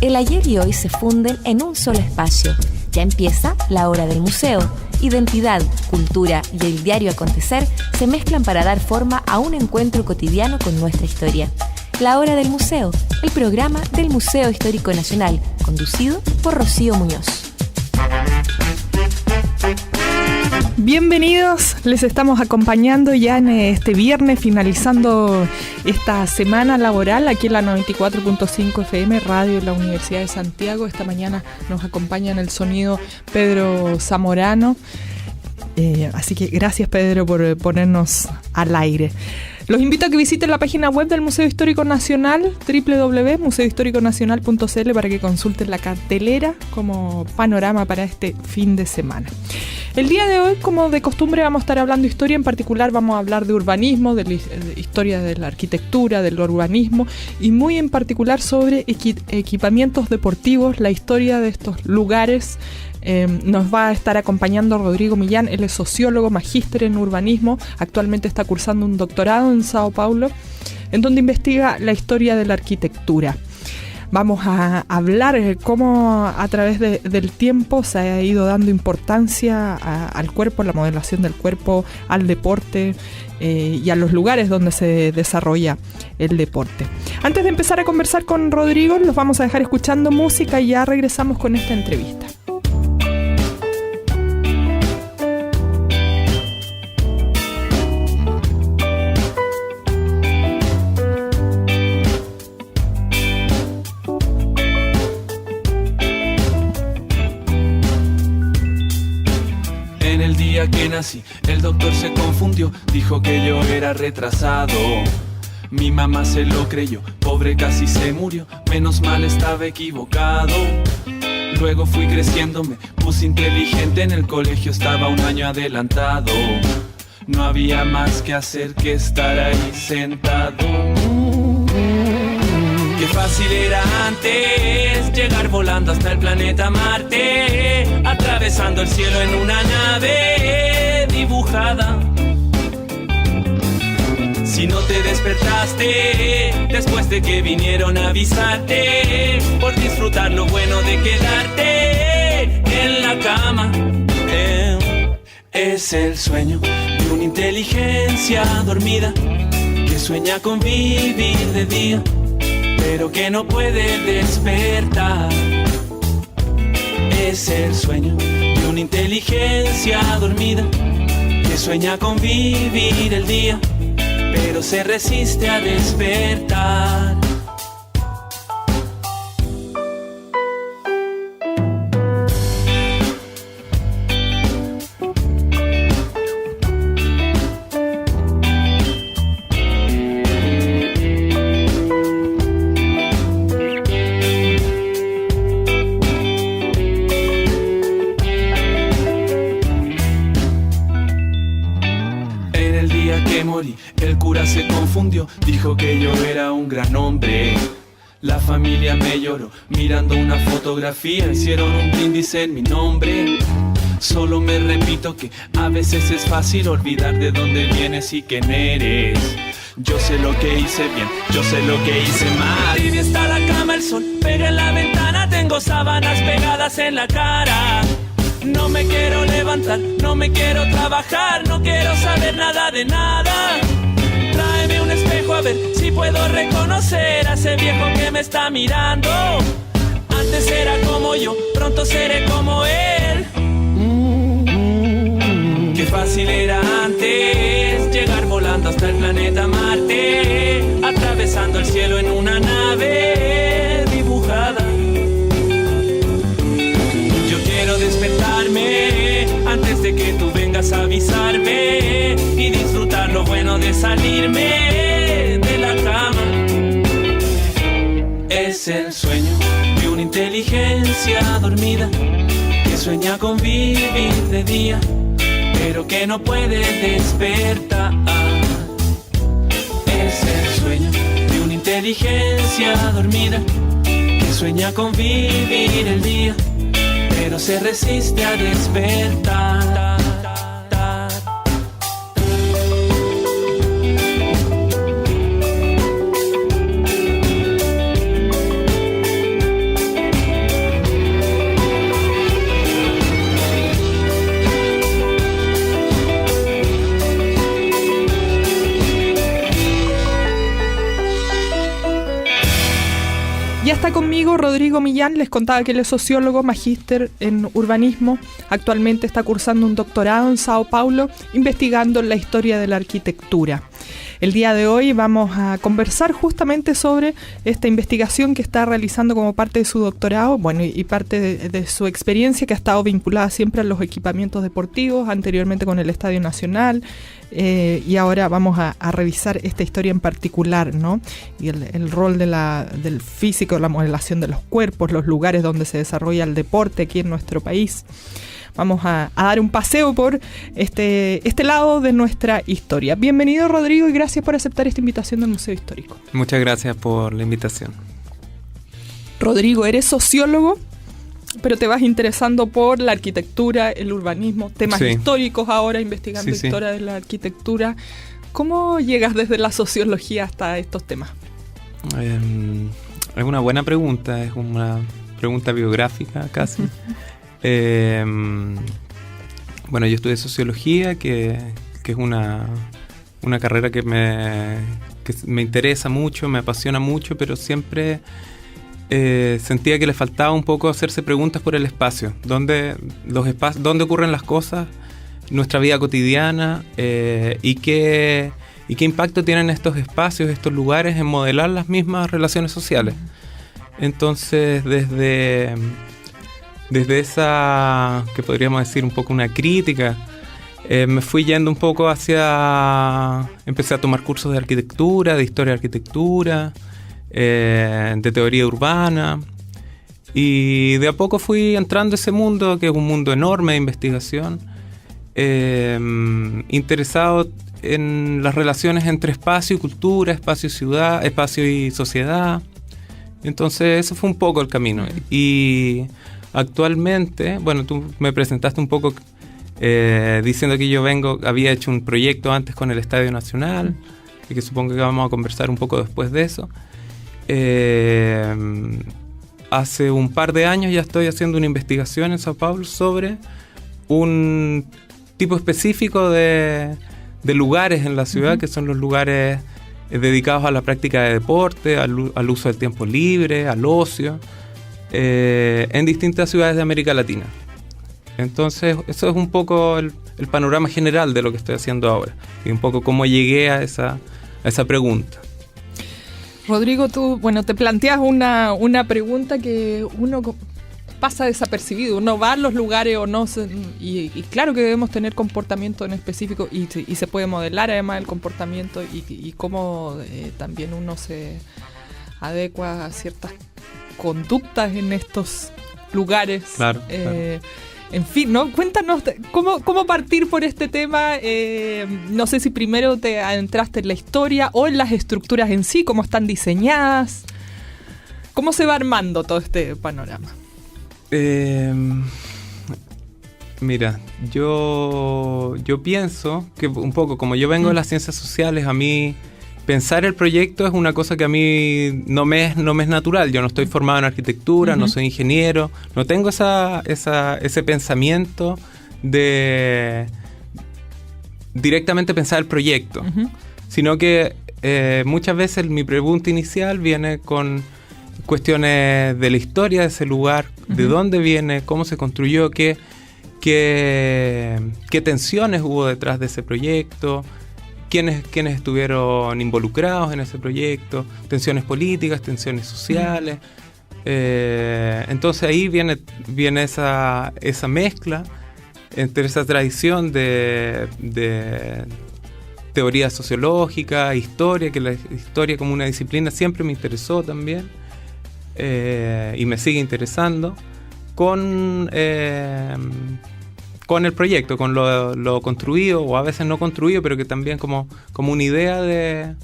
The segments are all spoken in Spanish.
El ayer y hoy se funden en un solo espacio. Ya empieza la hora del museo. Identidad, cultura y el diario acontecer se mezclan para dar forma a un encuentro cotidiano con nuestra historia. La hora del museo, el programa del Museo Histórico Nacional, conducido por Rocío Muñoz. Bienvenidos, les estamos acompañando ya en este viernes, finalizando esta semana laboral aquí en la 94.5 FM, Radio de la Universidad de Santiago. Esta mañana nos acompaña en el sonido Pedro Zamorano, así que gracias Pedro por ponernos al aire. Los invito a que visiten la página web del Museo Histórico Nacional, www.museohistoriconacional.cl, para que consulten la cartelera como panorama para este fin de semana. El día de hoy, como de costumbre, vamos a estar hablando de historia. En particular vamos a hablar de urbanismo, de la historia de la arquitectura, del urbanismo y muy en particular sobre equipamientos deportivos, la historia de estos lugares. Nos va a estar acompañando Rodrigo Millán. Él es sociólogo, magíster en urbanismo. Actualmente está cursando un doctorado en Sao Paulo, en donde investiga la historia de la arquitectura. Vamos a hablar cómo a través del tiempo se ha ido dando importancia al cuerpo, la modelación del cuerpo, al deporte y a los lugares donde se desarrolla el deporte. Antes de empezar a conversar con Rodrigo, los vamos a dejar escuchando música y ya regresamos con esta entrevista. Que nací, el doctor se confundió, dijo que yo era retrasado. Mi mamá se lo creyó, pobre casi se murió, menos mal estaba equivocado. Luego fui creciendo, me puse inteligente, en el colegio estaba un año adelantado. No había más que hacer que estar ahí sentado. Qué fácil era antes llegar volando hasta el planeta Marte, atravesando el cielo en una nave dibujada. Si no te despertaste después de que vinieron a avisarte, por disfrutar lo bueno de quedarte en la cama. Es el sueño de una inteligencia dormida que sueña con vivir de día, pero que no puede despertar. Es el sueño de una inteligencia dormida que sueña con vivir el día, pero se resiste a despertar. El cura se confundió, dijo que yo era un gran hombre. La familia me lloró, mirando una fotografía, hicieron un brindis en mi nombre. Solo me repito que a veces es fácil olvidar de dónde vienes y quién eres. Yo sé lo que hice bien, yo sé lo que hice mal. Tibia está la cama, el sol pega en la ventana, tengo sábanas pegadas en la cara. No me quiero levantar, no me quiero trabajar, no quiero saber nada de nada. Tráeme un espejo a ver si puedo reconocer a ese viejo que me está mirando. Antes era como yo, pronto seré como él. Qué fácil era antes llegar volando hasta el planeta Marte, atravesando el cielo en una nave dibujada. Quiero despertarme antes de que tú vengas a avisarme y disfrutar lo bueno de salirme de la cama. Es el sueño de una inteligencia dormida que sueña con vivir de día, pero que no puede despertar. Es el sueño de una inteligencia dormida que sueña con vivir el día, pero se resiste a despertar. Ya está conmigo Rodrigo Millán, les contaba que él es sociólogo, magíster en urbanismo. Actualmente está cursando un doctorado en Sao Paulo, investigando la historia de la arquitectura. El día de hoy vamos a conversar justamente sobre esta investigación que está realizando como parte de su doctorado, bueno, y parte de su experiencia, que ha estado vinculada siempre a los equipamientos deportivos, anteriormente con el Estadio Nacional, y ahora vamos a revisar esta historia en particular, ¿no? Y el rol del físico, la modelación de los cuerpos, los lugares donde se desarrolla el deporte aquí en nuestro país. Vamos a dar un paseo por este lado de nuestra historia. Bienvenido, Rodrigo, y gracias por aceptar esta invitación del Museo Histórico. Muchas gracias por la invitación. Rodrigo, eres sociólogo, pero te vas interesando por la arquitectura, el urbanismo, temas históricos ahora, investigando historia de la arquitectura. ¿Cómo llegas desde la sociología hasta estos temas? Es una buena pregunta, es una pregunta biográfica casi. Bueno, yo estudié sociología, que es una carrera que me interesa mucho, me apasiona mucho, pero siempre sentía que le faltaba un poco hacerse preguntas por el espacio, dónde ocurren las cosas, nuestra vida cotidiana, y qué impacto tienen estos espacios, estos lugares en modelar las mismas relaciones sociales. Entonces, desde esa, que podríamos decir un poco una crítica, me fui yendo un poco empecé a tomar cursos de arquitectura, de historia de arquitectura, de teoría urbana, y de a poco fui entrando a ese mundo, que es un mundo enorme de investigación, interesado en las relaciones entre espacio y cultura, espacio y ciudad, espacio y sociedad. Entonces eso fue un poco el camino. Y actualmente, bueno, tú me presentaste un poco diciendo que había hecho un proyecto antes con el Estadio Nacional, y que supongo que vamos a conversar un poco después de eso. Hace un par de años ya estoy haciendo una investigación en Sao Paulo sobre un tipo específico de lugares en la ciudad, que son los lugares dedicados a la práctica de deporte, al uso del tiempo libre, al ocio, en distintas ciudades de América Latina. Entonces, eso es un poco el panorama general de lo que estoy haciendo ahora, y un poco cómo llegué a esa pregunta. Rodrigo, tú, bueno, te planteas una pregunta que uno pasa desapercibido, uno va a los lugares o no, y claro que debemos tener comportamiento en específico, y se puede modelar además el comportamiento, y cómo también uno se adecua a ciertas conductas en estos lugares. Claro. En fin, ¿no? Cuéntanos cómo partir por este tema. No sé si primero te adentraste en la historia o en las estructuras en sí, cómo están diseñadas. ¿Cómo se va armando todo este panorama? Mira, yo pienso que un poco, como yo vengo de las ciencias sociales, a mí pensar el proyecto es una cosa que a mí no me es natural. Yo no estoy formado en arquitectura, no soy ingeniero, no tengo ese pensamiento de directamente pensar el proyecto, sino que muchas veces mi pregunta inicial viene con cuestiones de la historia de ese lugar, de dónde viene, cómo se construyó, qué tensiones hubo detrás de ese proyecto, quiénes estuvieron involucrados en ese proyecto, tensiones políticas, tensiones sociales. Entonces ahí viene esa mezcla entre esa tradición de teoría sociológica, historia, que la historia como una disciplina siempre me interesó también, y me sigue interesando, con el proyecto, con lo construido, o a veces no construido, pero que también como una idea de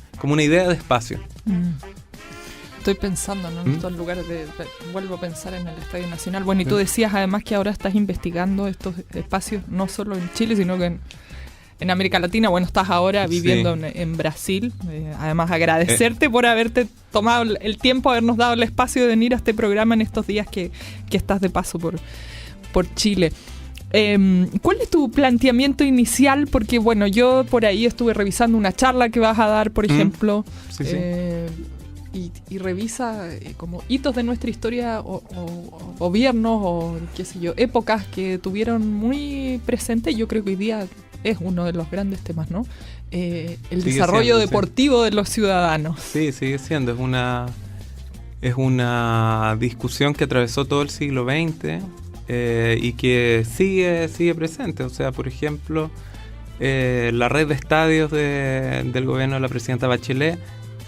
espacio. Estoy pensando, ¿no? En estos lugares vuelvo a pensar en el Estadio Nacional. Bueno, y tú decías además que ahora estás investigando estos espacios no solo en Chile, sino que en América Latina. Bueno, estás ahora viviendo en Brasil. Además, agradecerte por haberte tomado el tiempo, habernos dado el espacio de venir a este programa en estos días que estás de paso por Chile. ¿Cuál es tu planteamiento inicial? Porque, bueno, yo por ahí estuve revisando una charla que vas a dar, por ejemplo, y revisa como hitos de nuestra historia o gobiernos o qué sé yo, épocas que tuvieron muy presente, yo creo que hoy día es uno de los grandes temas, ¿no? El desarrollo deportivo de los ciudadanos. Sí, sigue siendo. Es una discusión que atravesó todo el siglo XX y que sigue presente. O sea, por ejemplo, la red de estadios del gobierno de la presidenta Bachelet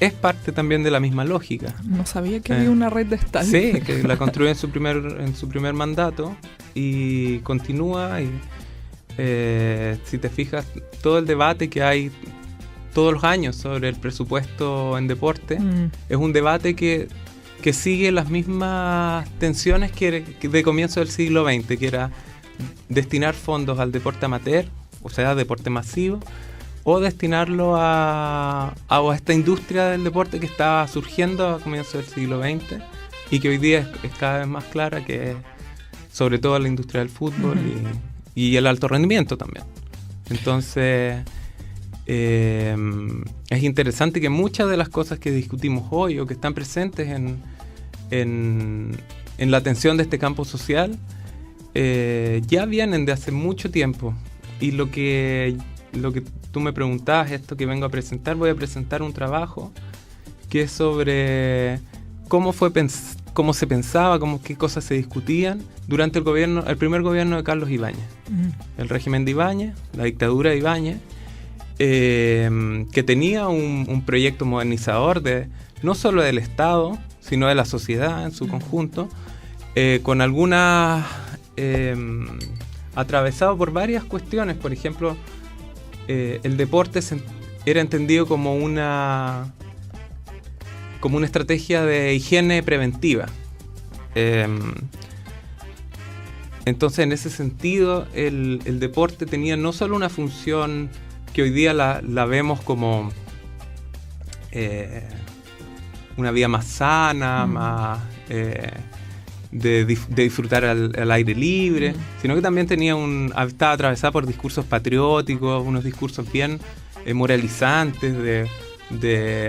es parte también de la misma lógica. No sabía que había una red de estadios. Sí, que la construyó en su primer mandato y continúa. Y si te fijas, todo el debate que hay todos los años sobre el presupuesto en deporte es un debate que sigue las mismas tensiones que de comienzo del siglo XX, que era destinar fondos al deporte amateur, o sea, deporte masivo, o destinarlo a esta industria del deporte que estaba surgiendo a comienzos del siglo XX y que hoy día es cada vez más clara, que es sobre todo la industria del fútbol y el alto rendimiento también. Entonces, es interesante que muchas de las cosas que discutimos hoy o que están presentes en la atención de este campo social ya vienen de hace mucho tiempo. Y lo que tú me preguntabas, esto que vengo a presentar, voy a presentar un trabajo que es sobre cómo se pensaba, qué cosas se discutían durante el primer gobierno de Carlos Ibáñez. El régimen de Ibáñez, la dictadura de Ibáñez, que tenía un proyecto modernizador no solo del Estado, sino de la sociedad en su conjunto, con algunas atravesado por varias cuestiones. Por ejemplo, el deporte era entendido como una estrategia de higiene preventiva. Entonces, en ese sentido, el deporte tenía no solo una función que hoy día la vemos como una vía más sana, más de disfrutar al aire libre, sino que también estaba atravesada por discursos patrióticos, unos discursos bien moralizantes,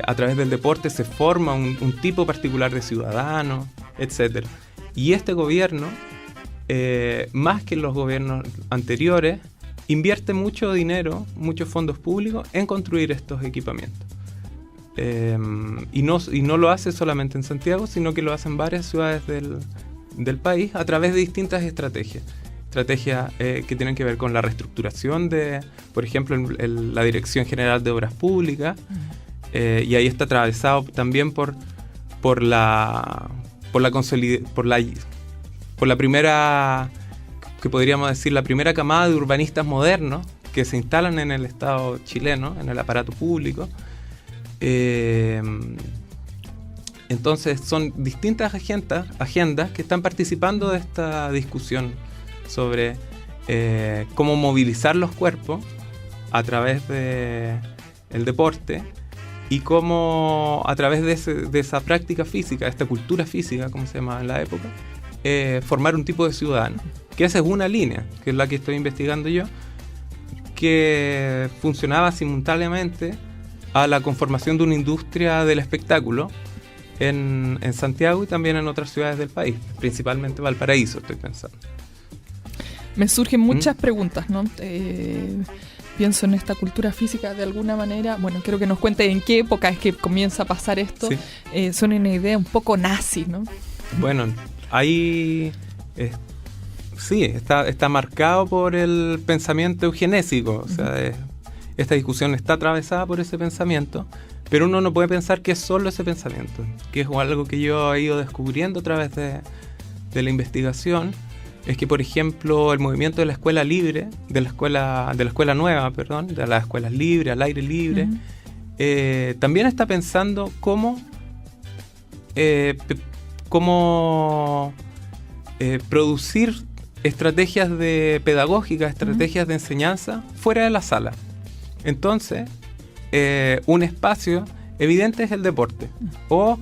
a través del deporte se forma un tipo particular de ciudadano, etc. Y este gobierno, más que los gobiernos anteriores, invierte mucho dinero, muchos fondos públicos en construir estos equipamientos. Y no lo hace solamente en Santiago, sino que lo hace en varias ciudades del país a través de distintas estrategias que tienen que ver con la reestructuración por ejemplo, la Dirección General de Obras Públicas, y ahí está atravesado también por la primera, que podríamos decir, la primera camada de urbanistas modernos que se instalan en el Estado chileno, en el aparato público. Entonces son distintas agendas que están participando de esta discusión sobre cómo movilizar los cuerpos a través del deporte y cómo a través de esa práctica física, esta cultura física, como se llamaba en la época, formar un tipo de ciudadano. Que esa es una línea, que es la que estoy investigando yo, que funcionaba simultáneamente a la conformación de una industria del espectáculo en Santiago y también en otras ciudades del país, principalmente Valparaíso, estoy pensando. Me surgen muchas preguntas, ¿no? Pienso en esta cultura física de alguna manera. Bueno, quiero que nos cuente en qué época es que comienza a pasar esto. Sí. Suena una idea un poco nazi, ¿no? Bueno, ahí sí, está marcado por el pensamiento eugenésico. O sea, esta discusión está atravesada por ese pensamiento, pero uno no puede pensar que es solo ese pensamiento, que es algo que yo he ido descubriendo a través de la investigación. Es que, por ejemplo, el movimiento de la escuela libre, de la escuela nueva, de las escuelas libres, al aire libre, también está pensando cómo producir estrategias pedagógicas, estrategias de enseñanza fuera de la sala. Entonces, un espacio evidente es el deporte o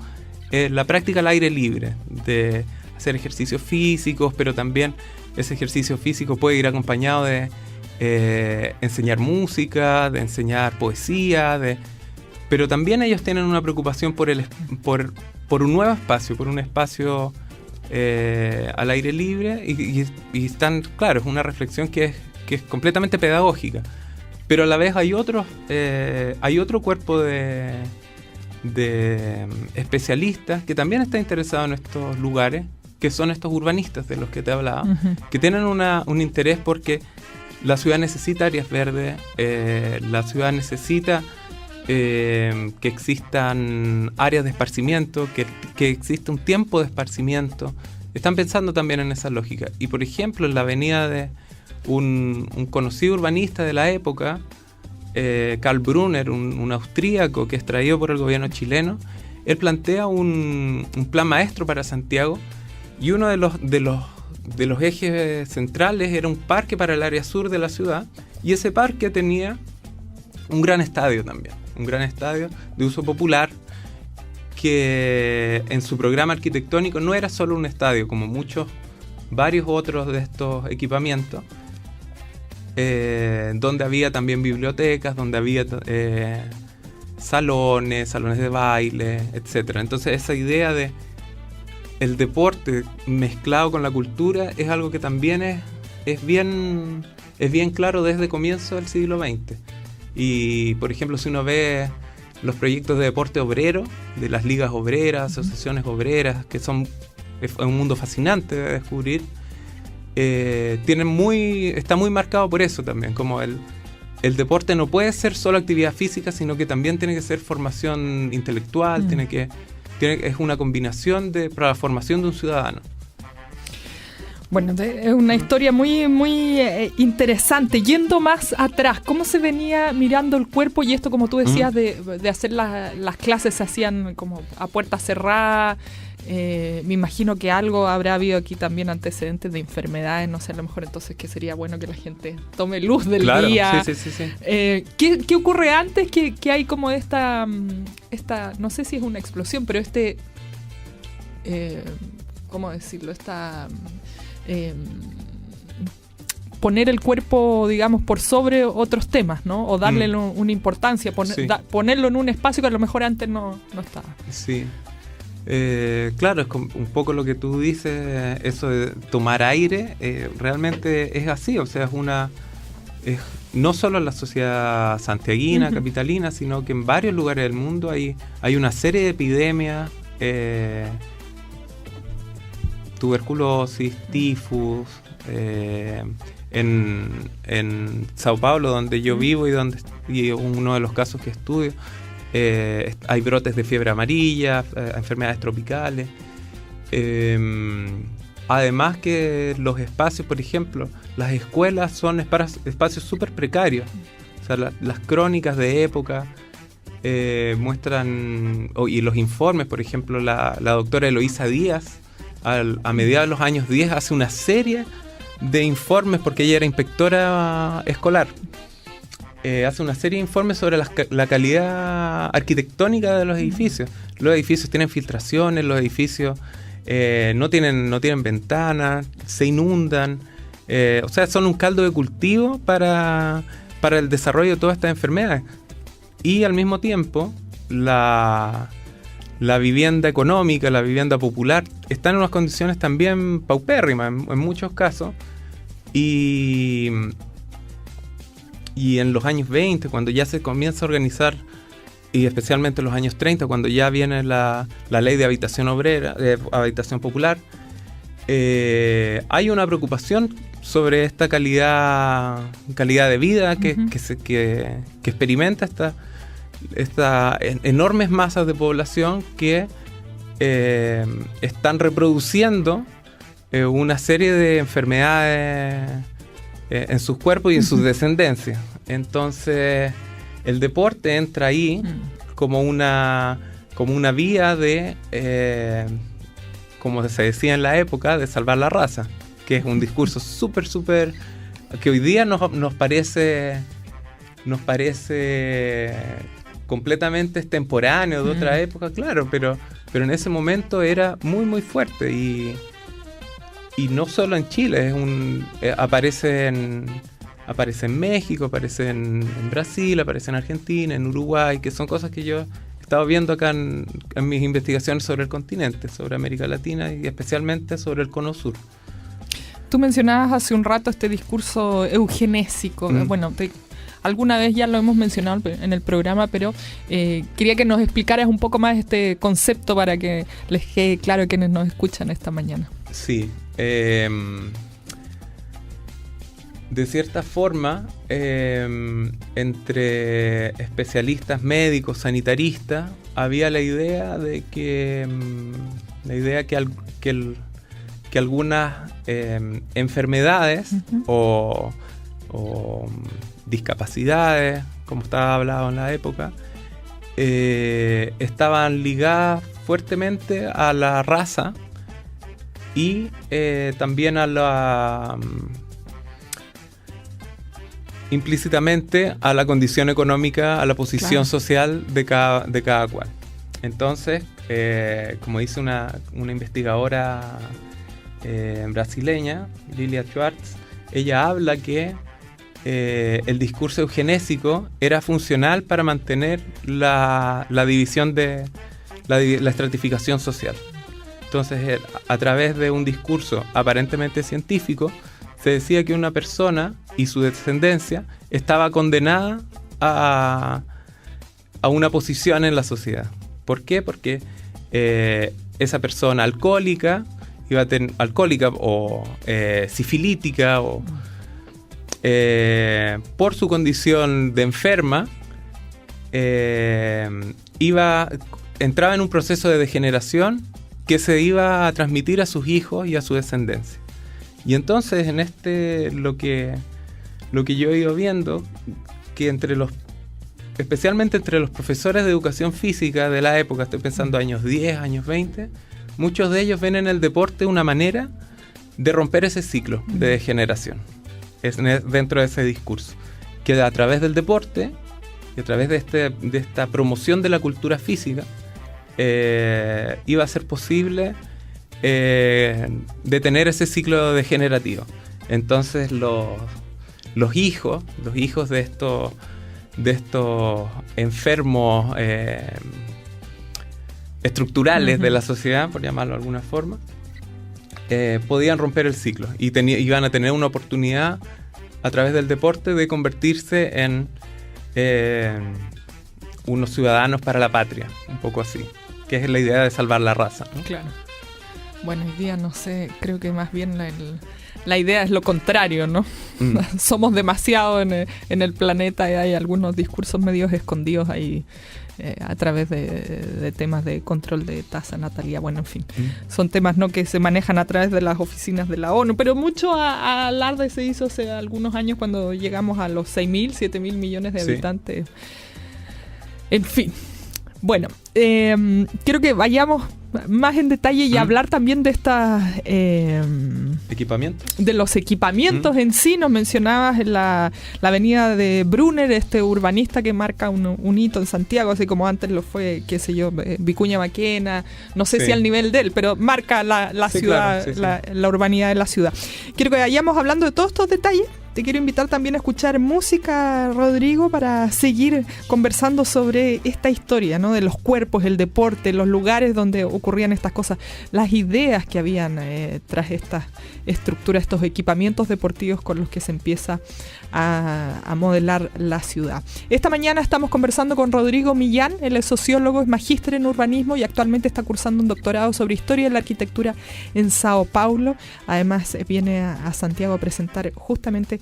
la práctica al aire libre, de hacer ejercicios físicos, pero también ese ejercicio físico puede ir acompañado de enseñar música, de enseñar poesía, Pero también ellos tienen una preocupación por un nuevo espacio, por un espacio al aire libre, y están, claro, es una reflexión que es completamente pedagógica. Pero a la vez hay otro cuerpo de especialistas que también está interesado en estos lugares, que son estos urbanistas de los que te hablaba, que tienen un interés porque la ciudad necesita áreas verdes, la ciudad necesita que existan áreas de esparcimiento, que exista un tiempo de esparcimiento. Están pensando también en esa lógica. Y por ejemplo, en la avenida de un conocido urbanista de la época, Karl Brunner, un austríaco que es traído por el gobierno chileno, él plantea un plan maestro para Santiago, y uno de los ejes centrales era un parque para el área sur de la ciudad, y ese parque tenía un gran estadio también, un gran estadio de uso popular, que en su programa arquitectónico no era solo un estadio, como varios otros de estos equipamientos, donde había también bibliotecas, donde había salones de baile, etc. Entonces esa idea de el deporte mezclado con la cultura es algo que también es bien claro desde comienzo del siglo XX. Y por ejemplo, si uno ve los proyectos de deporte obrero, de las ligas obreras, asociaciones obreras, que es un mundo fascinante de descubrir, está muy marcado por eso también, como el deporte no puede ser solo actividad física, sino que también tiene que ser formación intelectual, es una combinación para la formación de un ciudadano. Bueno, es una historia muy, muy interesante. Yendo más atrás, ¿cómo se venía mirando el cuerpo? Y esto, como tú decías, de hacer las clases se hacían como a puerta cerrada. Me imagino que algo habrá habido aquí también antecedentes de enfermedades, no sé, a lo mejor entonces que sería bueno que la gente tome luz del día. Sí. ¿Qué ocurre antes que hay como esta, no sé si es una explosión, pero ¿cómo decirlo? Poner el cuerpo, digamos, por sobre otros temas, ¿no? O darle una importancia, ponerlo en un espacio que a lo mejor antes no estaba. Sí. Claro, es un poco lo que tú dices, eso de tomar aire, realmente es así, o sea, no solo en la sociedad santiaguina, capitalina, sino que en varios lugares del mundo hay una serie de epidemias, tuberculosis, tifus, en Sao Paulo, donde yo vivo y uno de los casos que estudio, hay brotes de fiebre amarilla, enfermedades tropicales. Además que los espacios, por ejemplo, las escuelas son espacios súper precarios. O sea, las crónicas de época muestran, y los informes, por ejemplo, la doctora Eloísa Díaz, a mediados de los años 10, hace una serie de informes, porque ella era inspectora escolar. Hace una serie de informes sobre la calidad arquitectónica de los edificios. Los edificios tienen filtraciones, los edificios no tienen ventanas, se inundan. O sea, son un caldo de cultivo para el desarrollo de todas estas enfermedades. Y al mismo tiempo, la vivienda económica, la vivienda popular, está en unas condiciones también paupérrimas en muchos casos. Y en los años 20, cuando ya se comienza a organizar, y especialmente en los años 30, cuando ya viene la ley de habitación obrera, de habitación popular, hay una preocupación sobre esta calidad de vida que experimenta estas enormes masas de población que están reproduciendo una serie de enfermedades en sus cuerpos y en sus descendencias. Entonces el deporte entra ahí como una vía de, como se decía en la época, de salvar la raza, que es un discurso súper, que hoy día nos parece completamente extemporáneo de otra época, claro, pero en ese momento era muy fuerte, y no solo en Chile, aparece aparece en México, aparece en Brasil, aparece en Argentina, en Uruguay, que son cosas que yo he estado viendo acá en mis investigaciones sobre el continente, sobre América Latina y especialmente sobre el Cono Sur. Tú mencionabas hace un rato este discurso eugenésico. Bueno, alguna vez ya lo hemos mencionado en el programa, pero quería que nos explicaras un poco más este concepto para que les quede claro a quienes nos escuchan esta mañana. Sí. De cierta forma, entre especialistas médicos, sanitaristas, había la idea de que algunas enfermedades o discapacidades, como estaba hablado en la época, estaban ligadas fuertemente a la raza y también a la implícitamente a la condición económica, a la posición social de cada cual. Entonces, como dice una investigadora brasileña, Lilia Schwartz, ella habla que el discurso eugenésico era funcional para mantener la división de la estratificación social. Entonces, a través de un discurso aparentemente científico, se decía que una persona y su descendencia estaba condenada a una posición en la sociedad. ¿Por qué? Porque esa persona alcohólica iba a tener alcohólica o sifilítica o por su condición de enferma entraba en un proceso de degeneración que se iba a transmitir a sus hijos y a su descendencia. Y entonces lo que yo he ido viendo, que especialmente entre los profesores de educación física de la época, estoy pensando años 10, años 20, muchos de ellos ven en el deporte una manera de romper ese ciclo de degeneración. Es dentro de ese discurso, que a través del deporte y a través de esta promoción de la cultura física iba a ser posible detener ese ciclo degenerativo. Entonces los hijos de estos enfermos estructurales de la sociedad, por llamarlo de alguna forma, podían romper el ciclo y iban a tener una oportunidad a través del deporte de convertirse en unos ciudadanos para la patria, un poco así, que es la idea de salvar la raza, ¿no? Claro. Bueno, hoy día no sé, creo que más bien la idea es lo contrario, ¿no? Somos demasiado en el planeta y hay algunos discursos medios escondidos ahí a través de temas de control de tasa natalidad. Bueno, en fin, son temas no que se manejan a través de las oficinas de la ONU, pero mucho alarde se hizo hace algunos años cuando llegamos a los 6.000, 7.000 millones de habitantes. En fin. Bueno, quiero que vayamos más en detalle y hablar también de estas... ¿Equipamientos? De los equipamientos en sí. Nos mencionabas en la avenida de Brunner, este urbanista que marca un hito en Santiago, así como antes lo fue, qué sé yo, Vicuña Maquena, no sé si al nivel de él, pero marca la ciudad, claro, la urbanidad de la ciudad. Quiero que vayamos hablando de todos estos detalles. Te quiero invitar también a escuchar música, Rodrigo, para seguir conversando sobre esta historia, ¿no? De los cuerpos, el deporte, los lugares donde ocurrían estas cosas, las ideas que habían tras esta estructura, estos equipamientos deportivos con los que se empieza a modelar la ciudad. Esta mañana estamos conversando con Rodrigo Millán. Él es sociólogo, es magíster en urbanismo y actualmente está cursando un doctorado sobre historia de la arquitectura en Sao Paulo. Además viene a Santiago a presentar justamente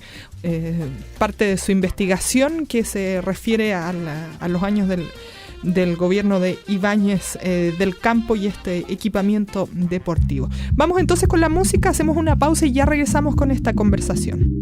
parte de su investigación que se refiere a los años del gobierno de Ibáñez del Campo y este equipamiento deportivo. Vamos entonces con la música, hacemos una pausa y ya regresamos con esta conversación.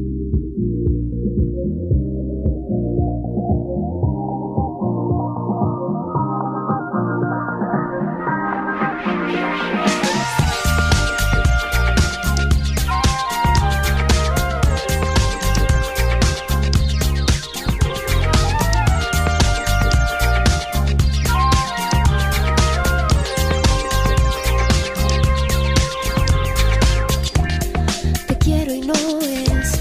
Te quiero y no es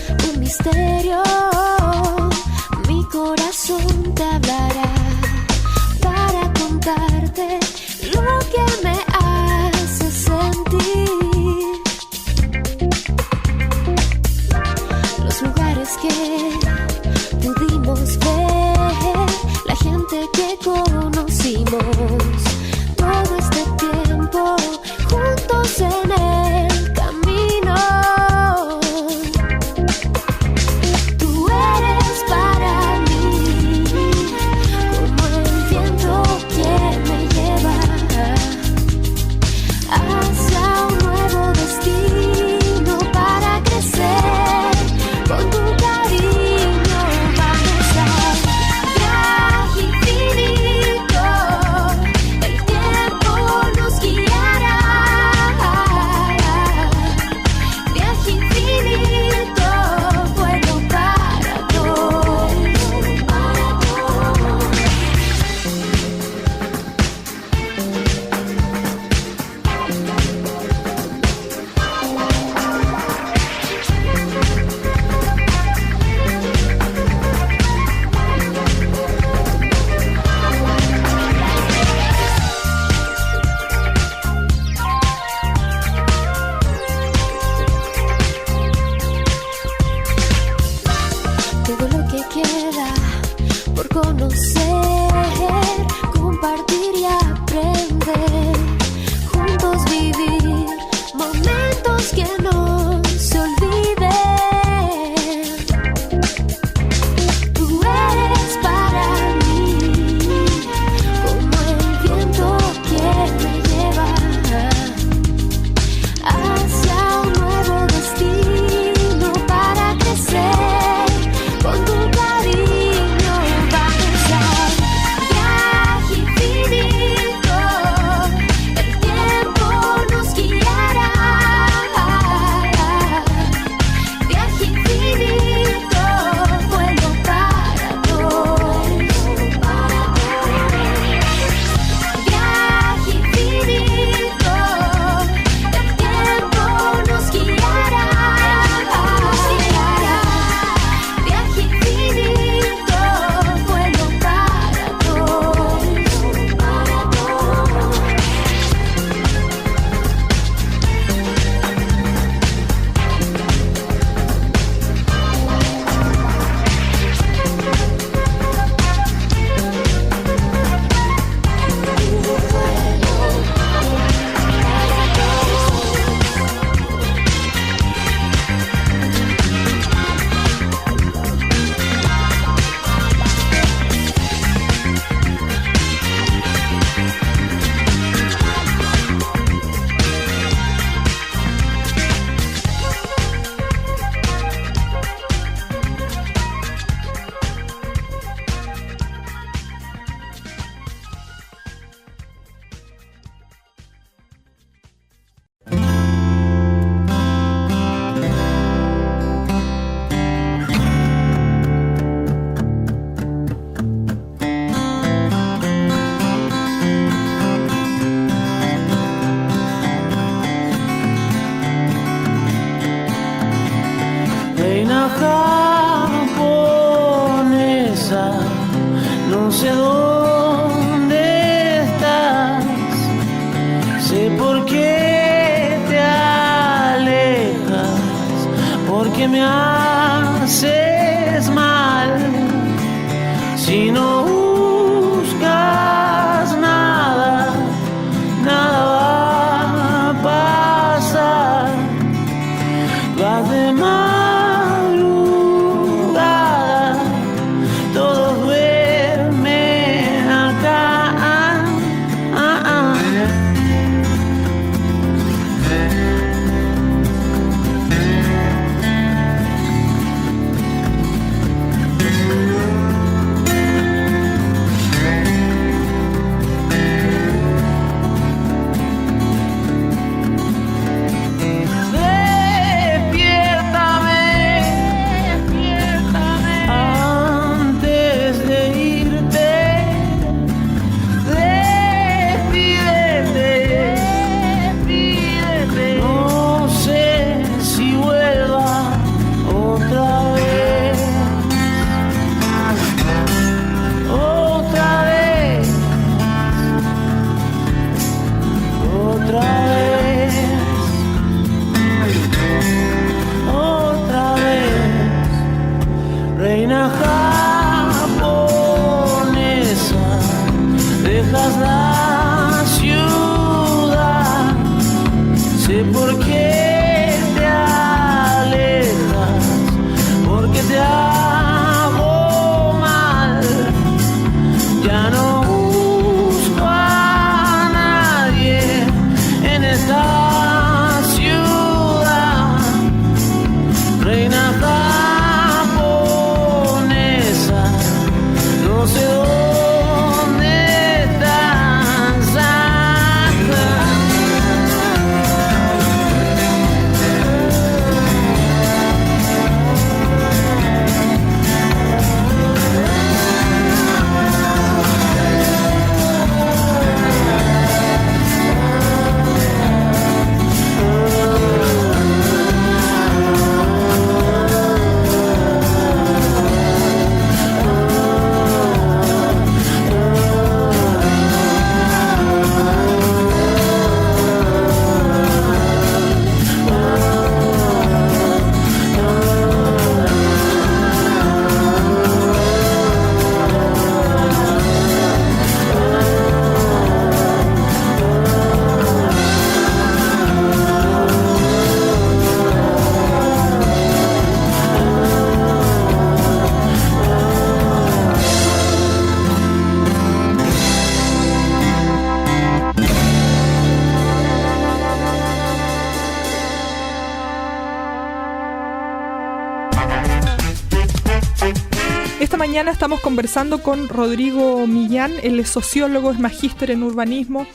sé dónde estás, sé por qué te alejas, porque me haces mal. Si no buscas nada, nada va a pasar. Vas de madrugada, todos duermen acá. Reina japonesa, dejas la ciudad, sé por qué te alejas, porque te hago mal, ya no busco a nadie en esta ciudad, reina japonesa. No sé dónde estás. Esta mañana estamos conversando con Rodrigo Millán. Él es sociólogo, es magíster en urbanismo.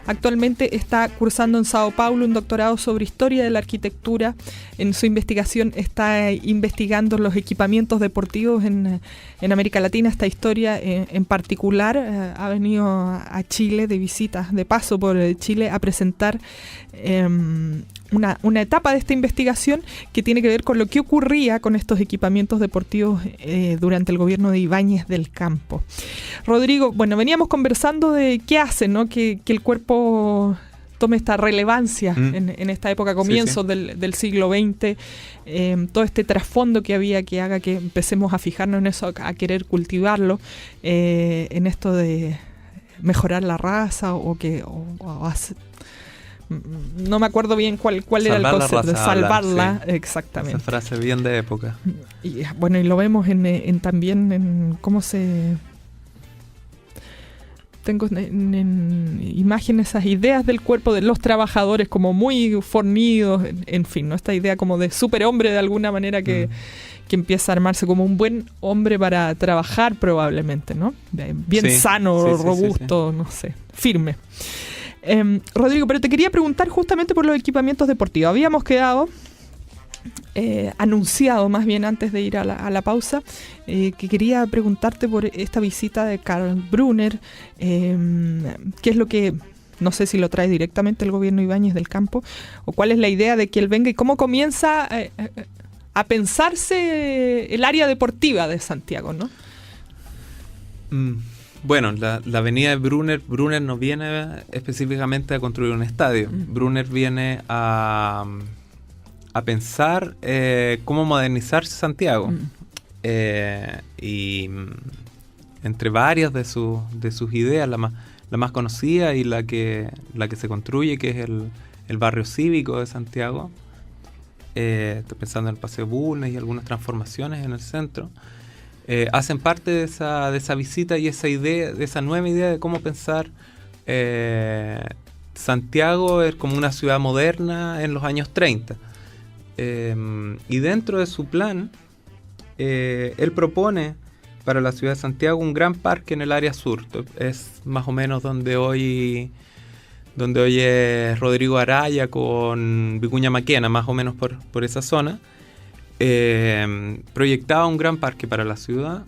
Actualmente está cursando en Sao Paulo un doctorado sobre historia de la arquitectura. En su investigación está investigando los equipamientos deportivos en América Latina. Esta historia en particular ha venido a Chile de visita, de paso por Chile, a presentar una etapa de esta investigación que tiene que ver con lo que ocurría con estos equipamientos deportivos durante el gobierno de Ibáñez del Campo. Rodrigo, bueno, veníamos conversando de qué hace, ¿no? Que el cuerpo tome esta relevancia en esta época, comienzos del siglo XX, todo este trasfondo que había que haga que empecemos a fijarnos en eso, a querer cultivarlo, en esto de mejorar la raza o no me acuerdo bien cuál era el concepto de salvarla, sí. Exactamente. Esa frase bien de época. Y bueno, y lo vemos también en cómo se... Tengo en imágenes esas ideas del cuerpo de los trabajadores como muy fornidos, en fin, ¿no? Esta idea como de superhombre de alguna manera que empieza a armarse como un buen hombre para trabajar probablemente, ¿no? Bien sano, robusto, no sé, firme. Rodrigo, pero te quería preguntar justamente por los equipamientos deportivos. Habíamos quedado anunciado más bien antes de ir a la pausa, que quería preguntarte por esta visita de Karl Brunner, qué es lo que, no sé si lo trae directamente el gobierno Ibáñez del Campo, o cuál es la idea de que él venga y cómo comienza a pensarse el área deportiva de Santiago, ¿no? Bueno, la avenida de Brunner no viene específicamente a construir un estadio. Brunner viene a pensar cómo modernizar Santiago. Y entre varias de sus ideas, la más conocida y la que se construye, que es el barrio cívico de Santiago. Estoy pensando en el Paseo Bulnes y algunas transformaciones en el centro. Hacen parte de esa visita y esa idea, de esa nueva idea de cómo pensar Santiago como una ciudad moderna en los años 30. Y dentro de su plan, él propone para la ciudad de Santiago un gran parque en el área sur. Es más o menos donde hoy es Rodrigo Araya con Vicuña Maquena, más o menos por esa zona. Proyectaba un gran parque para la ciudad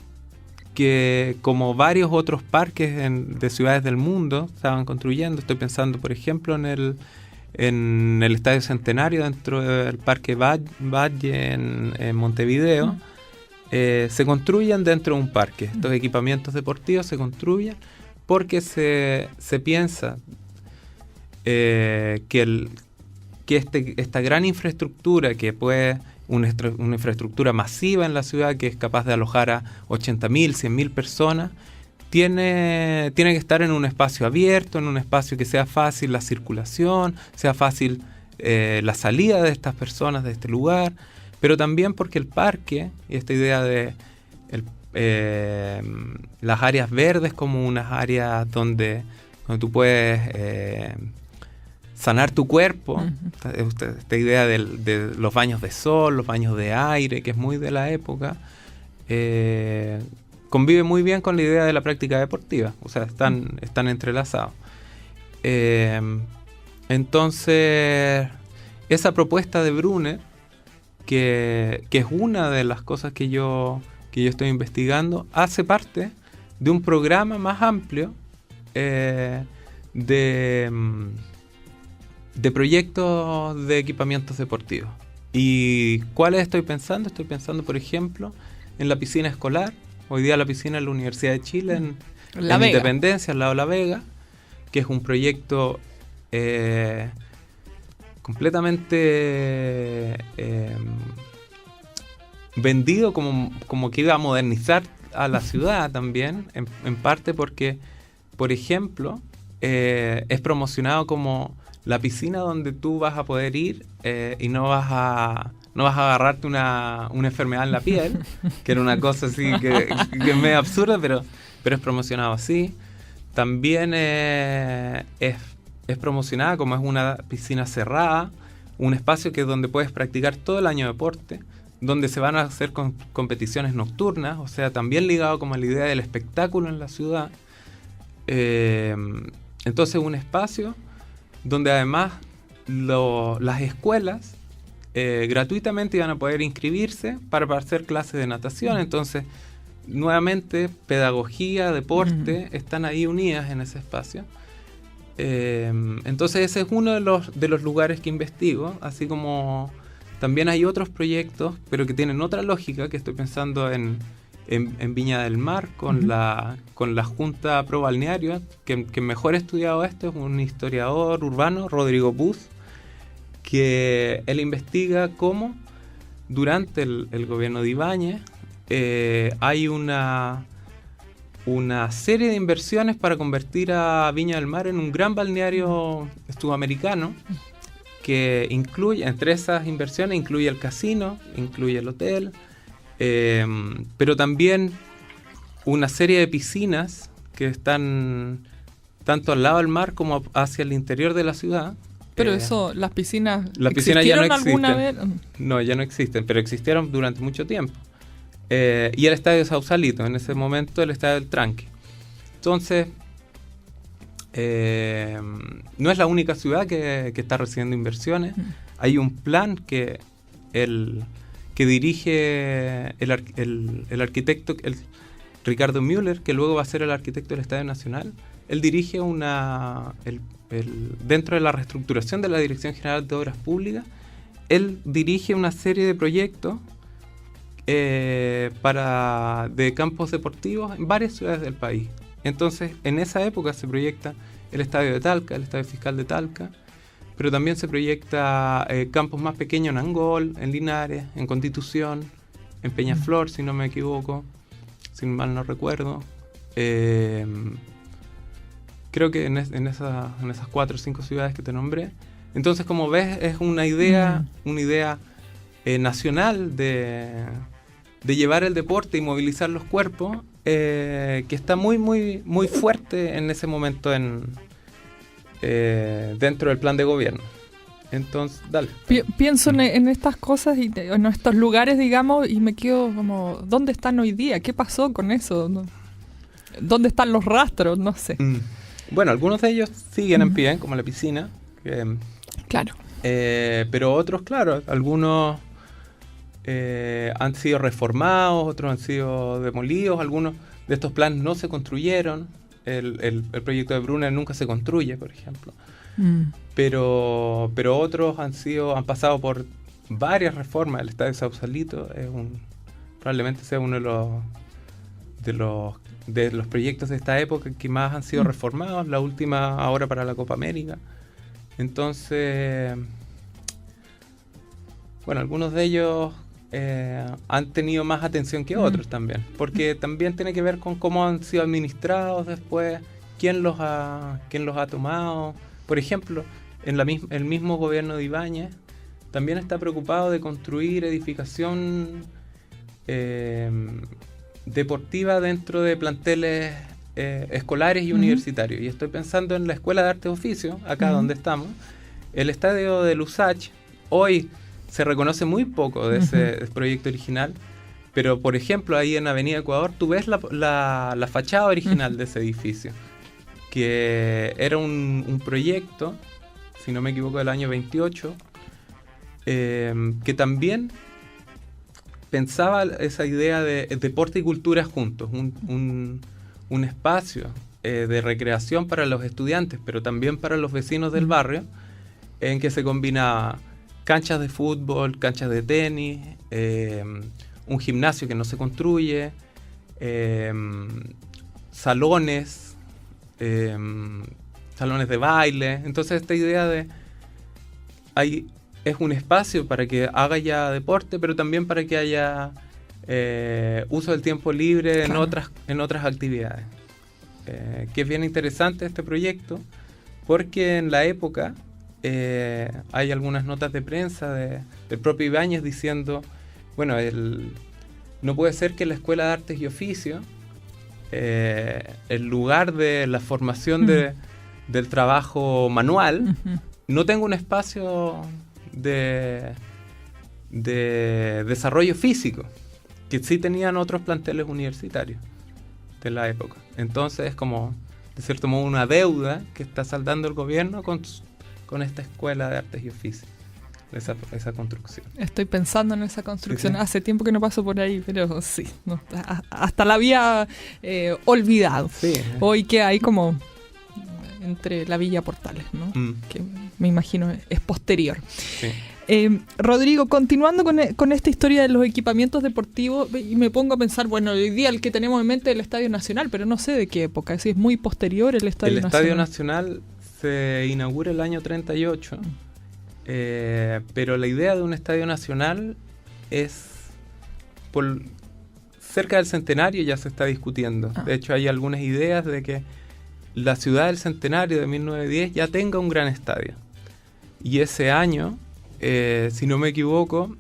que, como varios otros parques de ciudades del mundo, estaban construyendo. Estoy pensando, por ejemplo, en el Estadio Centenario dentro del Parque Valle en Montevideo. Se construyen dentro de un parque. Estos equipamientos deportivos se construyen porque se piensa que esta gran infraestructura que puede... Una infraestructura masiva en la ciudad que es capaz de alojar a 80.000, 100.000 personas, tiene que estar en un espacio abierto, en un espacio que sea fácil la circulación, sea fácil la salida de estas personas de este lugar, pero también porque el parque, y esta idea de las áreas verdes como unas áreas donde tú puedes... sanar tu cuerpo, esta idea de los baños de sol, los baños de aire, que es muy de la época, convive muy bien con la idea de la práctica deportiva, o sea, están entrelazados. Entonces, esa propuesta de Brunner, que es una de las cosas que yo estoy investigando, hace parte de un programa más amplio de proyectos de equipamientos deportivos. ¿Y cuáles estoy pensando? Estoy pensando, por ejemplo, en la piscina escolar. Hoy día la piscina de la Universidad de Chile en Independencia, al lado de La Vega, que es un proyecto completamente vendido como que iba a modernizar a la ciudad también, en parte porque, por ejemplo, es promocionado como la piscina donde tú vas a poder ir y no vas a agarrarte una enfermedad en la piel, que era una cosa así que es medio absurda, pero es promocionado así. También es promocionada como es una piscina cerrada, un espacio que es donde puedes practicar todo el año deporte, donde se van a hacer competiciones nocturnas, o sea, también ligado como a la idea del espectáculo en la ciudad. Entonces un espacio donde además las escuelas gratuitamente iban a poder inscribirse para hacer clases de natación. Entonces, nuevamente, pedagogía, deporte, están ahí unidas en ese espacio. Entonces, ese es uno de los lugares que investigo, así como también hay otros proyectos, pero que tienen otra lógica, que estoy pensando en Viña del Mar, con la Junta Pro Balneario, que mejor ha estudiado esto es un historiador urbano, Rodrigo Buz, que él investiga cómo durante el gobierno de Ibáñez hay una serie de inversiones para convertir a Viña del Mar en un gran balneario sudamericano, que incluye, entre esas inversiones, incluye el casino, incluye el hotel, pero también una serie de piscinas que están tanto al lado del mar como hacia el interior de la ciudad. Pero las piscinas ya no existen. ¿Alguna vez? No, ya no existen, pero existieron durante mucho tiempo. Y el estadio de Sausalito, en ese momento el estadio del Tranque. Entonces, no es la única ciudad que está recibiendo inversiones. Hay un plan que dirige el arquitecto Ricardo Müller, que luego va a ser el arquitecto del Estadio Nacional. Él dirige dentro de la reestructuración de la Dirección General de Obras Públicas, él dirige una serie de proyectos de campos deportivos en varias ciudades del país. Entonces, en esa época se proyecta el estadio de Talca, el estadio fiscal de Talca, pero también se proyecta campos más pequeños en Angol, en Linares, en Constitución, en Peñaflor, si no me equivoco, si mal no recuerdo. Creo que en esas 4 o 5 ciudades que te nombré. Entonces, como ves, es una idea nacional de llevar el deporte y movilizar los cuerpos, que está muy, muy, muy fuerte en ese momento dentro del plan de gobierno. Entonces, dale. Pienso en estas cosas y en estos lugares, digamos, y me quedo como, ¿dónde están hoy día? ¿Qué pasó con eso? ¿Dónde están los rastros? No sé. Bueno, algunos de ellos siguen en pie, como la piscina. Claro. Pero otros, claro, algunos han sido reformados, otros han sido demolidos, algunos de estos planes no se construyeron. El proyecto de Brunner nunca se construye, por ejemplo. Pero otros han pasado por varias reformas. El estadio Sausalito probablemente sea uno de los proyectos de esta época que más han sido reformados, la última ahora para la Copa América. Entonces, bueno, algunos de ellos han tenido más atención que otros también, porque también tiene que ver con cómo han sido administrados después, quién los ha tomado. Por ejemplo, el mismo gobierno de Ibáñez también está preocupado de construir edificación deportiva dentro de planteles escolares y universitarios. Y estoy pensando en la Escuela de Artes y Oficios, acá donde estamos. El estadio de Lusach hoy se reconoce muy poco de ese proyecto original, pero por ejemplo ahí en Avenida Ecuador tú ves la fachada original de ese edificio, que era un proyecto, si no me equivoco, del año 28, que también pensaba esa idea de deporte y cultura juntos, un espacio de recreación para los estudiantes, pero también para los vecinos del barrio, en que se combinaba canchas de fútbol, canchas de tenis, un gimnasio que no se construye, salones de baile. Entonces esta idea es un espacio para que haga ya deporte, pero también para que haya uso del tiempo libre en otras actividades. Que es bien interesante este proyecto, porque en la época hay algunas notas de prensa del propio Ibáñez diciendo, bueno, no puede ser que la Escuela de Artes y Oficios, el lugar de la formación del trabajo manual, no tenga un espacio de desarrollo físico, que sí tenían otros planteles universitarios de la época. Entonces es como, de cierto modo, una deuda que está saldando el gobierno con esta Escuela de Artes y Oficios, esa construcción. Estoy pensando en esa construcción. Sí, sí. Hace tiempo que no paso por ahí, pero sí, no, hasta la había olvidado. Sí. Hoy que hay como entre la Villa Portales, ¿no? Que me imagino es posterior. Sí. Rodrigo, continuando con esta historia de los equipamientos deportivos, y me pongo a pensar, bueno, hoy día el que tenemos en mente es el Estadio Nacional, pero no sé de qué época, si es muy posterior el Estadio Nacional. El Estadio Nacional se inaugura el año 38, pero la idea de un Estadio Nacional es por cerca del centenario, ya se está discutiendo. De hecho, hay algunas ideas de que la ciudad del centenario de 1910 ya tenga un gran estadio. Y ese año, si no me equivoco,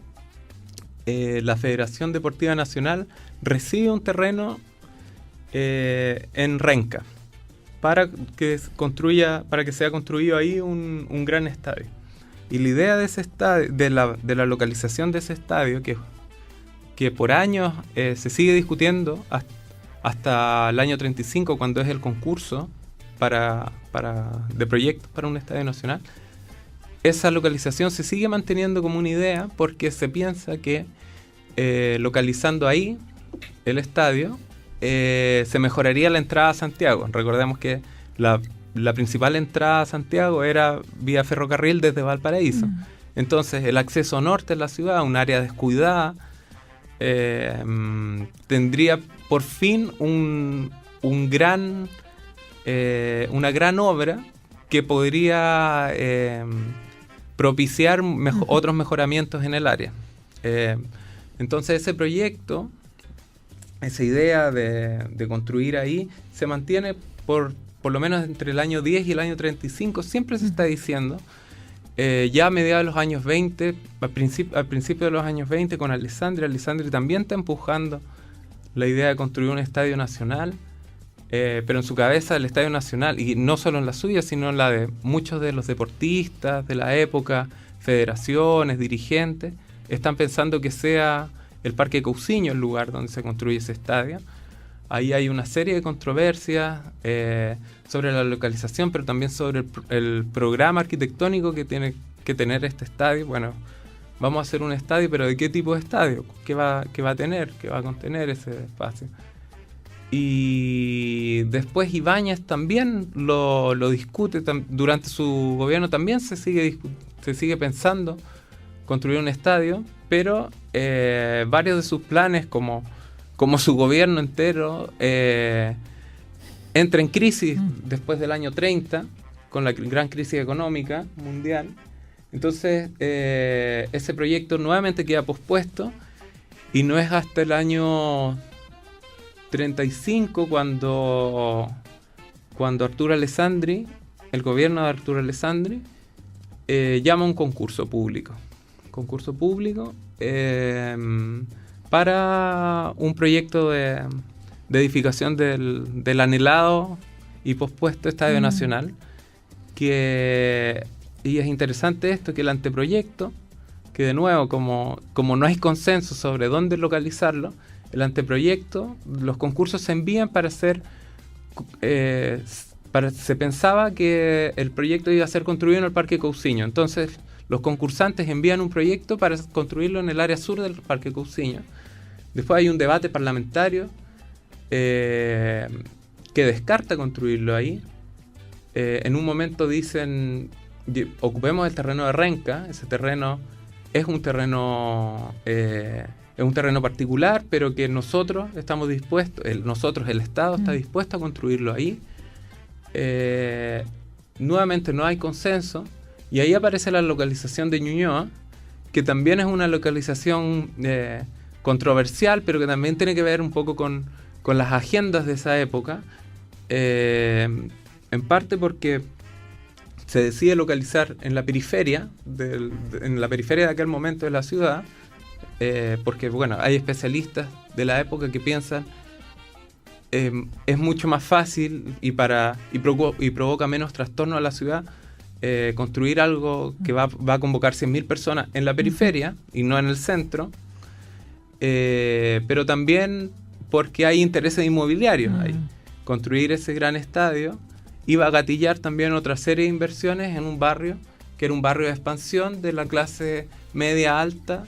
la Federación Deportiva Nacional recibe un terreno en Renca para que sea construido ahí un gran estadio. Y la idea de ese estadio, de la localización de ese estadio, que por años se sigue discutiendo hasta el año 35, cuando es el concurso de proyectos para un estadio nacional, esa localización se sigue manteniendo como una idea, porque se piensa que localizando ahí el estadio se mejoraría la entrada a Santiago. Recordemos que la principal entrada a Santiago era vía ferrocarril desde Valparaíso. Entonces el acceso norte de la ciudad, un área descuidada, tendría por fin un una gran obra que podría propiciar otros mejoramientos en el área. Entonces ese proyecto, esa idea de construir ahí, se mantiene por lo menos entre el año 10 y el año 35, siempre se está diciendo. Ya a mediados de los años 20, al principio de los años 20, con Alessandri también está empujando la idea de construir un estadio nacional, pero en su cabeza el estadio nacional, y no solo en la suya, sino en la de muchos de los deportistas de la época, federaciones, dirigentes, están pensando que sea el Parque Cousiño el lugar donde se construye ese estadio. Ahí hay una serie de controversias sobre la localización, pero también sobre el programa arquitectónico que tiene que tener este estadio. Bueno, vamos a hacer un estadio, pero ¿de qué tipo de estadio? ¿Qué va a tener? ¿Qué va a contener ese espacio? Y después Ibáñez también lo discute, durante su gobierno también se sigue pensando construir un estadio, pero varios de sus planes, como su gobierno entero, entra en crisis después del año 30, con la gran crisis económica mundial. Entonces ese proyecto nuevamente queda pospuesto, y no es hasta el año 35 cuando Arturo Alessandri, el gobierno de Arturo Alessandri, llama a un concurso público para un proyecto de edificación del anhelado y pospuesto Estadio Nacional, y es interesante esto, que el anteproyecto, que de nuevo, como no hay consenso sobre dónde localizarlo, el anteproyecto, los concursos se envían para hacer, se pensaba que el proyecto iba a ser construido en el Parque Cousiño. Entonces los concursantes envían un proyecto para construirlo en el área sur del Parque Cousiño. Después hay un debate parlamentario que descarta construirlo ahí. En un momento dicen, ocupemos el terreno de Renca. Ese terreno es un terreno particular, pero que nosotros estamos dispuestos, el Estado está dispuesto a construirlo ahí. Nuevamente no hay consenso, y ahí aparece la localización de Ñuñoa, que también es una localización controversial, pero que también tiene que ver un poco con las agendas de esa época, en parte porque se decide localizar en la periferia, de aquel momento de la ciudad, porque bueno, hay especialistas de la época que piensan es mucho más fácil y provoca menos trastorno a la ciudad construir algo que va a convocar 100.000 personas en la periferia y no en el centro, pero también porque hay intereses inmobiliarios ahí. Construir ese gran estadio iba a gatillar también otra serie de inversiones en un barrio que era un barrio de expansión de la clase media alta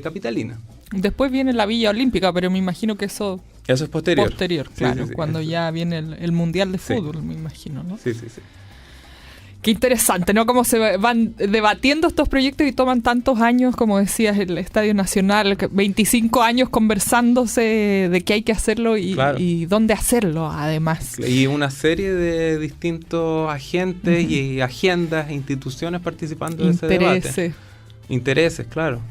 capitalina. Después viene la Villa Olímpica, pero me imagino que eso es posterior. Claro, sí, cuando ya viene el Mundial de Fútbol, me imagino, ¿no? Sí. Qué interesante, ¿no? Cómo se van debatiendo estos proyectos y toman tantos años, como decías, el Estadio Nacional, 25 años conversándose de que hay que hacerlo y dónde hacerlo, además. Y una serie de distintos agentes y agendas, instituciones participando de ese debate. Intereses, claro.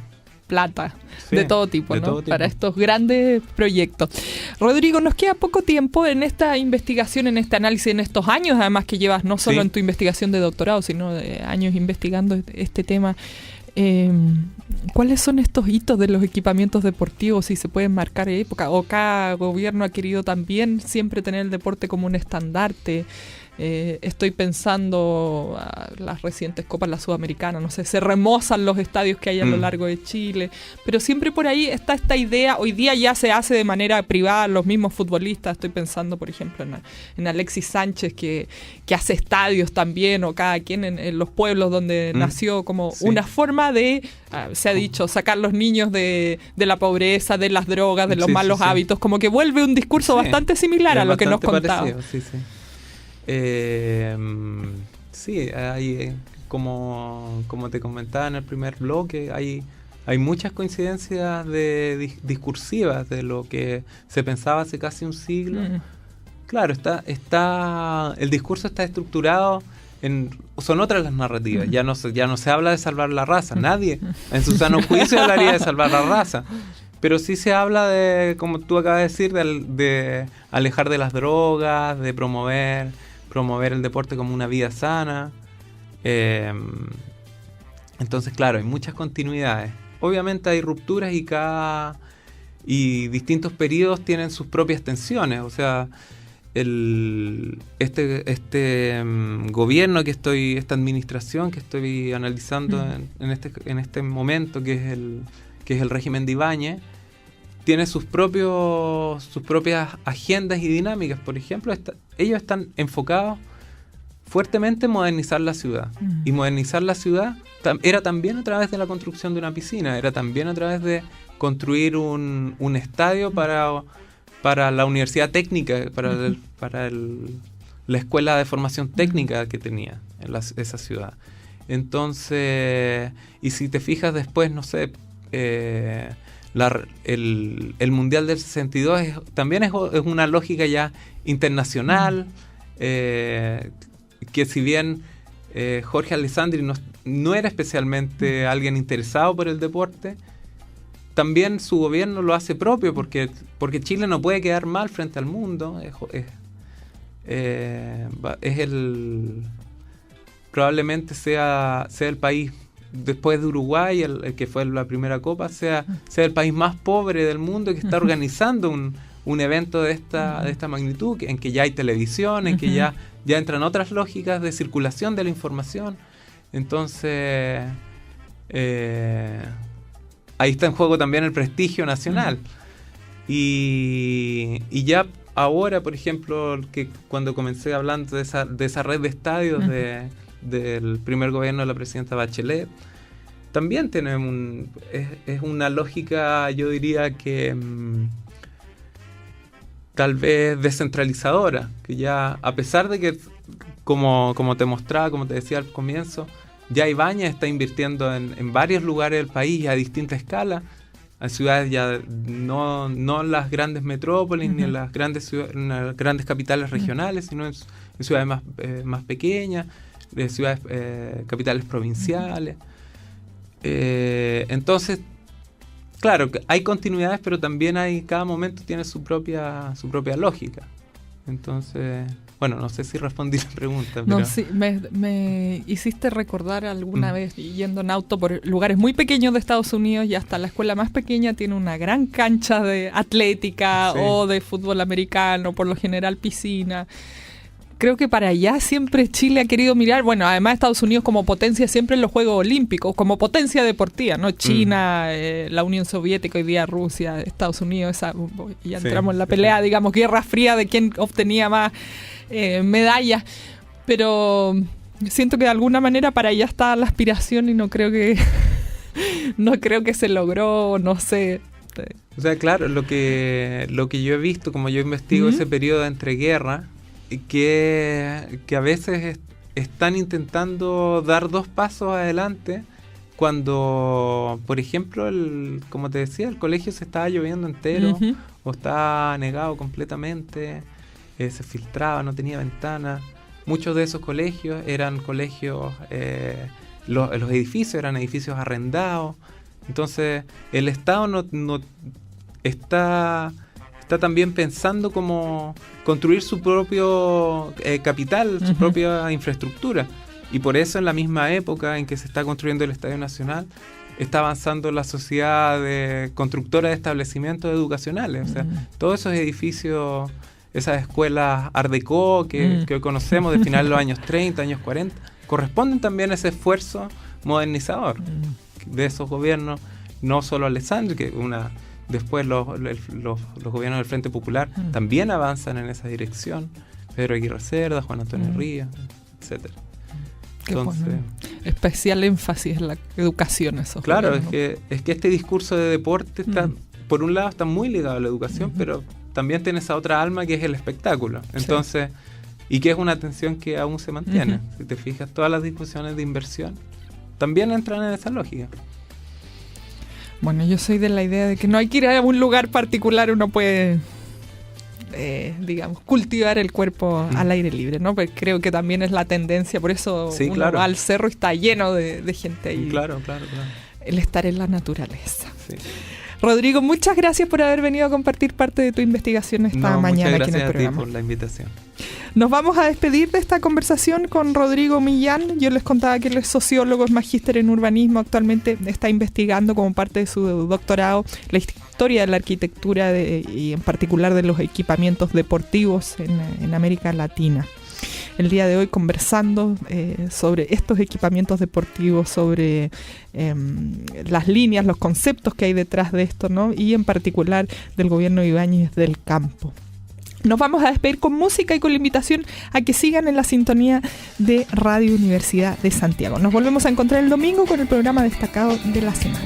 Plata, de todo tipo, ¿no? Todo tipo. Para estos grandes proyectos. Rodrigo, nos queda poco tiempo en esta investigación, en este análisis, en estos años, además que llevas no solo en tu investigación de doctorado, sino de años investigando este tema. ¿Cuáles son estos hitos de los equipamientos deportivos, si se pueden marcar época? ¿O cada gobierno ha querido también siempre tener el deporte como un estandarte? Estoy pensando las recientes Copas, la Sudamericana, no sé, se remozan los estadios que hay a lo largo de Chile, pero siempre por ahí está esta idea. Hoy día ya se hace de manera privada, los mismos futbolistas, estoy pensando por ejemplo en Alexis Sánchez que hace estadios también, o cada quien en los pueblos donde nació, como una forma de, se ha dicho, sacar los niños de la pobreza, de las drogas, de los malos hábitos, como que vuelve un discurso bastante similar a lo que nos contaba. Sí, hay, como te comentaba en el primer bloque, hay muchas coincidencias discursivas de lo que se pensaba hace casi un siglo Claro, el discurso está estructurado son otras las narrativas. Ya no se habla de salvar la raza. Nadie en su sano juicio hablaría de salvar la raza. Pero sí se habla de, como tú acabas de decir, de alejar de las drogas, de promover el deporte como una vida sana. Entonces, claro, hay muchas continuidades. Obviamente hay rupturas y distintos periodos tienen sus propias tensiones. O sea, este gobierno esta administración que estoy analizando en este momento, que es el régimen de Ibáñez, tiene sus propias agendas y dinámicas. Por ejemplo, ellos están enfocados fuertemente en modernizar la ciudad. Y modernizar la ciudad era también a través de la construcción de una piscina, era también a través de construir un estadio para la universidad técnica, para la escuela de formación técnica que tenía en esa ciudad. Entonces, y si te fijas después, no sé, el Mundial del 62 también es una lógica ya internacional, que si bien Jorge Alessandri no era especialmente alguien interesado por el deporte, también su gobierno lo hace propio porque Chile no puede quedar mal frente al mundo. Probablemente sea el país, después de Uruguay, el que fue la primera Copa, sea el país más pobre del mundo, que está organizando un evento de esta magnitud, en que ya hay televisión, en que ya entran otras lógicas de circulación de la información. Entonces, ahí está en juego también el prestigio nacional. Y ya ahora, por ejemplo, que cuando comencé hablando de esa red de estadios del primer gobierno de la presidenta Bachelet, también es una lógica, yo diría que tal vez descentralizadora, que ya, a pesar de que, como te mostraba, como te decía al comienzo, ya Ibáñez está invirtiendo en varios lugares del país a distinta escala, en ciudades ya no en las grandes metrópolis ni en las grandes capitales regionales, sino en ciudades más pequeñas, de ciudades capitales provinciales. Entonces, claro, hay continuidades, pero también cada momento tiene su propia lógica. Entonces, bueno, no sé si respondí la pregunta. No, sí, me hiciste recordar alguna vez yendo en auto por lugares muy pequeños de Estados Unidos, y hasta la escuela más pequeña tiene una gran cancha de atlética o de fútbol americano, por lo general piscina. Creo que para allá siempre Chile ha querido mirar, bueno, además Estados Unidos como potencia siempre en los Juegos Olímpicos, como potencia deportiva, ¿no? China, la Unión Soviética, hoy día Rusia, Estados Unidos, ya entramos en la pelea, digamos, guerra fría de quién obtenía más medallas, pero siento que de alguna manera para allá está la aspiración y no creo que se logró, no sé. O sea, claro, lo que yo he visto, como yo investigo ese periodo de entreguerra, que a veces están intentando dar dos pasos adelante cuando, por ejemplo, como te decía, el colegio se estaba lloviendo entero o estaba negado completamente, se filtraba, no tenía ventanas. Muchos de esos colegios eran colegios, los edificios eran edificios arrendados. Entonces el Estado no está también pensando cómo construir su propio capital, su propia infraestructura. Y por eso en la misma época en que se está construyendo el Estadio Nacional, está avanzando la sociedad constructora de establecimientos educacionales. O sea, todos esos edificios, esas escuelas Art Deco que hoy conocemos de finales de los años 30, años 40, corresponden también a ese esfuerzo modernizador de esos gobiernos, no solo Alessandri, que después los gobiernos del Frente Popular también avanzan en esa dirección. Pedro Aguirre Cerda, Juan Antonio Rivas, etcétera. Entonces, especial énfasis en la educación, eso. Claro, es que este discurso de deporte está, por un lado, está muy ligado a la educación, pero también tiene esa otra alma que es el espectáculo. Entonces, y que es una tensión que aún se mantiene. Si te fijas, todas las discusiones de inversión también entran en esa lógica. Bueno, yo soy de la idea de que no hay que ir a un lugar particular, uno puede digamos, cultivar el cuerpo al aire libre, ¿no? Porque creo que también es la tendencia, por eso Sí, uno claro. va al cerro y está lleno de gente ahí. Claro. El estar en la naturaleza. Sí. Rodrigo, muchas gracias por haber venido a compartir parte de tu investigación esta No, mañana muchas aquí en el gracias a ti programa. por la invitación. Nos vamos a despedir de esta conversación con Rodrigo Millán. Yo les contaba que él es sociólogo, es magíster en urbanismo. Actualmente está investigando como parte de su doctorado la historia de la arquitectura y en particular de los equipamientos deportivos en América Latina. El día de hoy conversando sobre estos equipamientos deportivos, sobre las líneas, los conceptos que hay detrás de esto, ¿no? Y en particular del gobierno Ibáñez del Campo. Nos vamos a despedir con música y con la invitación a que sigan en la sintonía de Radio Universidad de Santiago. Nos volvemos a encontrar el domingo con el programa destacado de la semana.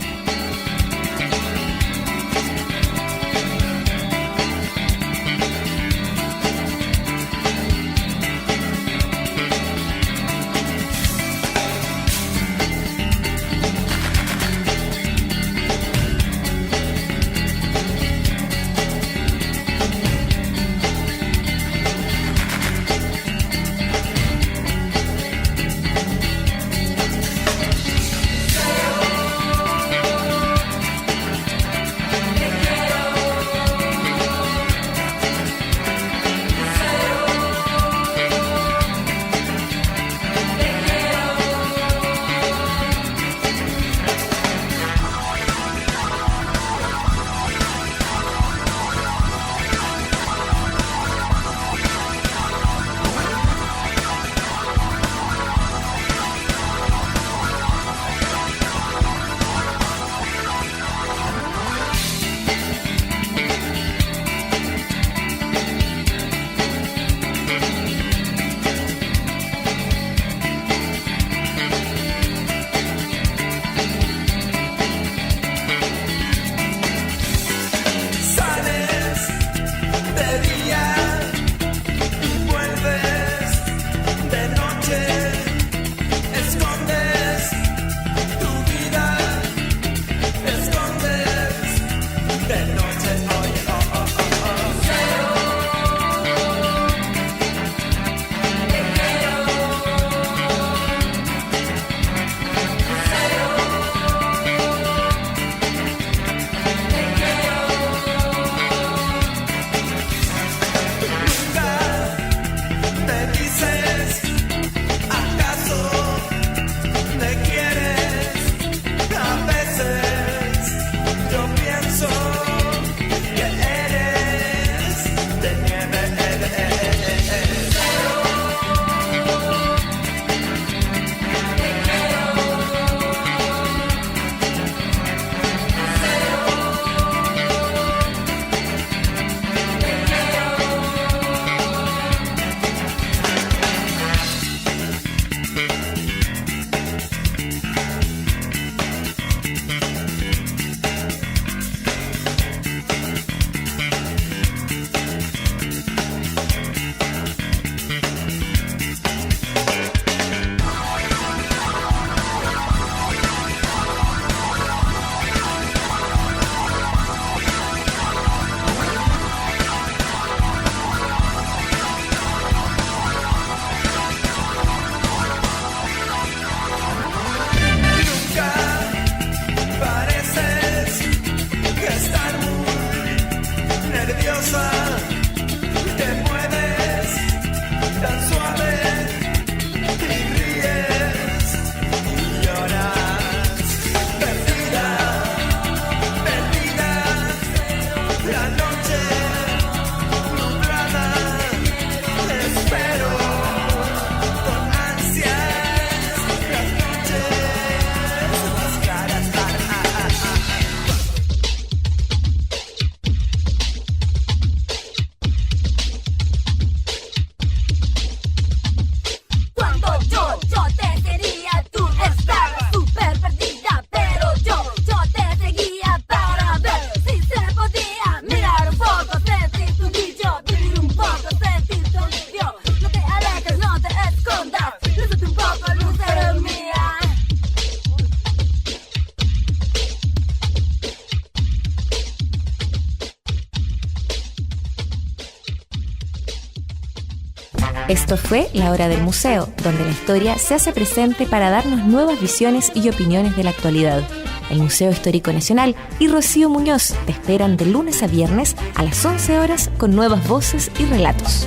Esto fue La Hora del Museo, donde la historia se hace presente para darnos nuevas visiones y opiniones de la actualidad. El Museo Histórico Nacional y Rocío Muñoz te esperan de lunes a viernes a las 11 horas con nuevas voces y relatos.